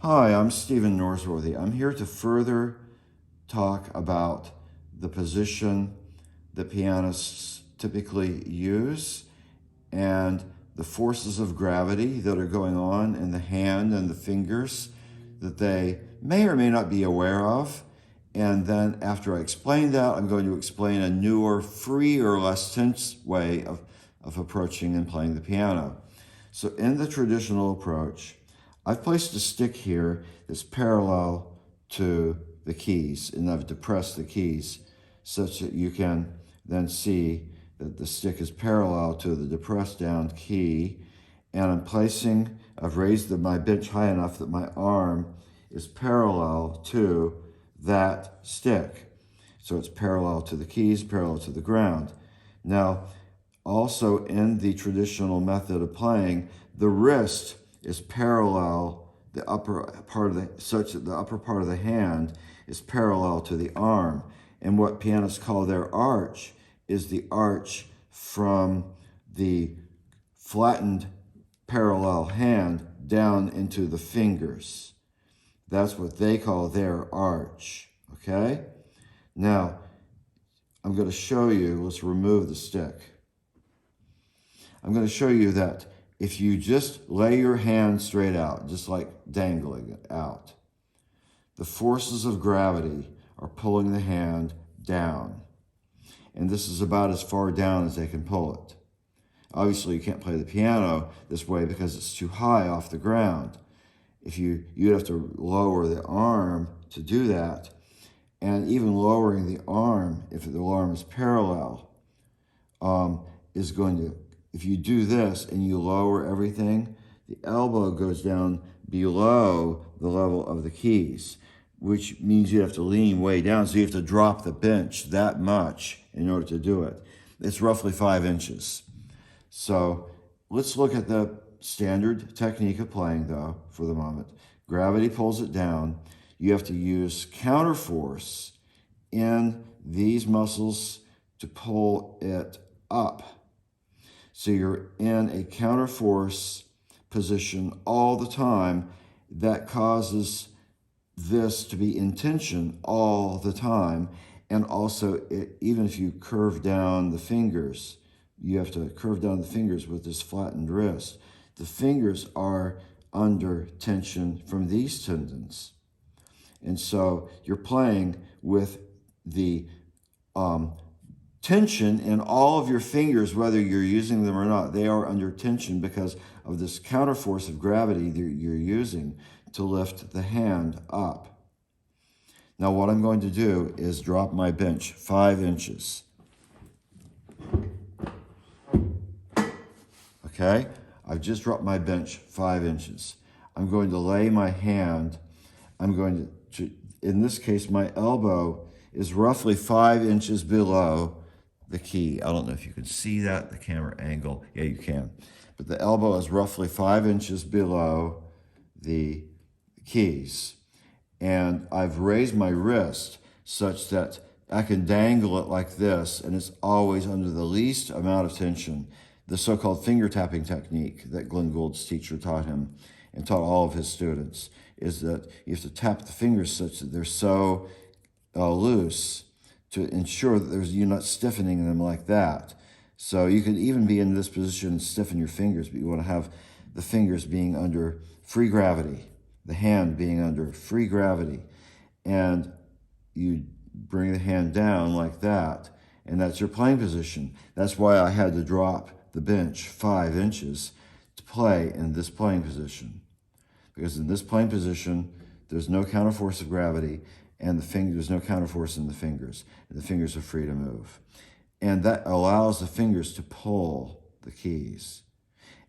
Hi, I'm Stephen Norsworthy. I'm here to further talk about the position that pianists typically use and the forces of gravity that are going on in the hand and the fingers that they may or may not be aware of. And then after I explain that, I'm going to explain a newer, freer, less tense way of approaching and playing the piano. So in the traditional approach, I've placed a stick here that's parallel to the keys, and I've depressed the keys such that you can then see that the stick is parallel to the depressed down key. And I've raised my bench high enough that my arm is parallel to that stick. So it's parallel to the keys, parallel to the ground. Now, also in the traditional method of playing, the wrist is parallel, the upper part of the hand is parallel to the arm. And what pianists call their arch is the arch from the flattened parallel hand down into the fingers. That's what they call their arch, okay? Now, I'm going to show you, let's remove the stick. I'm going to show you that if you just lay your hand straight out, just like dangling it out, the forces of gravity are pulling the hand down. And this is about as far down as they can pull it. Obviously, you can't play the piano this way because it's too high off the ground. You'd have to lower the arm to do that. And even lowering the arm, if the arm is parallel, is going to, if you do this and you lower everything, the elbow goes down below the level of the keys, which means you have to lean way down. So you have to drop the bench that much in order to do it. It's roughly 5 inches. So let's look at the standard technique of playing, though, for the moment. Gravity pulls it down. You have to use counterforce in these muscles to pull it up. So you're in a counterforce position all the time. That causes this to be in tension all the time. And also, even if you curve down the fingers, you have to curve down the fingers with this flattened wrist. The fingers are under tension from these tendons. And so you're playing with the tension in all of your fingers, whether you're using them or not. They are under tension because of this counterforce of gravity that you're using to lift the hand up. Now what I'm going to do is drop my bench 5 inches. Okay? I've just dropped my bench 5 inches. I'm going to lay my hand, in this case, my elbow is roughly 5 inches below the key. I don't know if you can see that, the camera angle. Yeah, you can. But the elbow is roughly 5 inches below the keys. And I've raised my wrist such that I can dangle it like this, and it's always under the least amount of tension. The so-called finger tapping technique that Glenn Gould's teacher taught him and taught all of his students is that you have to tap the fingers such that they're so loose to ensure that you're not stiffening them like that. So you could even be in this position and stiffen your fingers, but you want to have the fingers being under free gravity, the hand being under free gravity. And you bring the hand down like that, and that's your playing position. That's why I had to drop the bench 5 inches to play in this playing position. Because in this playing position, there's no counterforce of gravity, and there's no counterforce in the fingers. And the fingers are free to move. And that allows the fingers to pull the keys.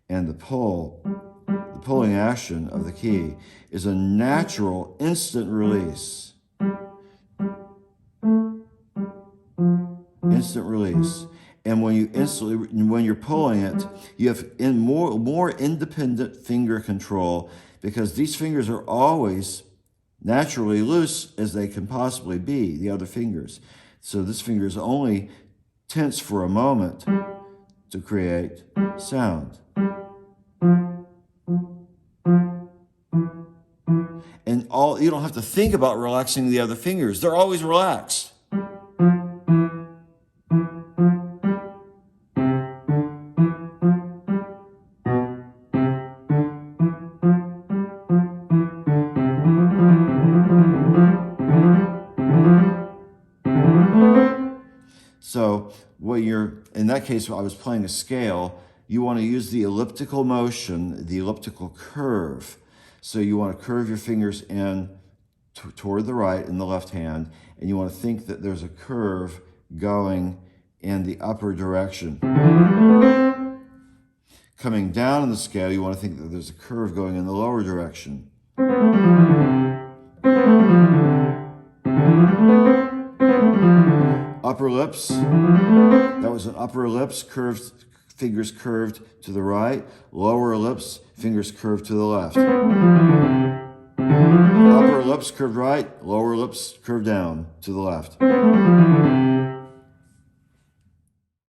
And the pulling action of the key is a natural instant release. Instant release. And when you're pulling it, you have more independent finger control, because these fingers are always naturally loose as they can possibly be, the other fingers. So this finger is only tense for a moment to create sound. you don't have to think about relaxing the other fingers. They're always relaxed. So in that case, I was playing a scale. You want to use the elliptical motion, the elliptical curve. So you want to curve your fingers in toward the right in the left hand, and you want to think that there's a curve going in the upper direction. Coming down in the scale, you want to think that there's a curve going in the lower direction. Upper lips, that was an upper lips, fingers curved to the right. Lower lips, fingers curved to the left. Upper lips curved right, lower lips curved down to the left.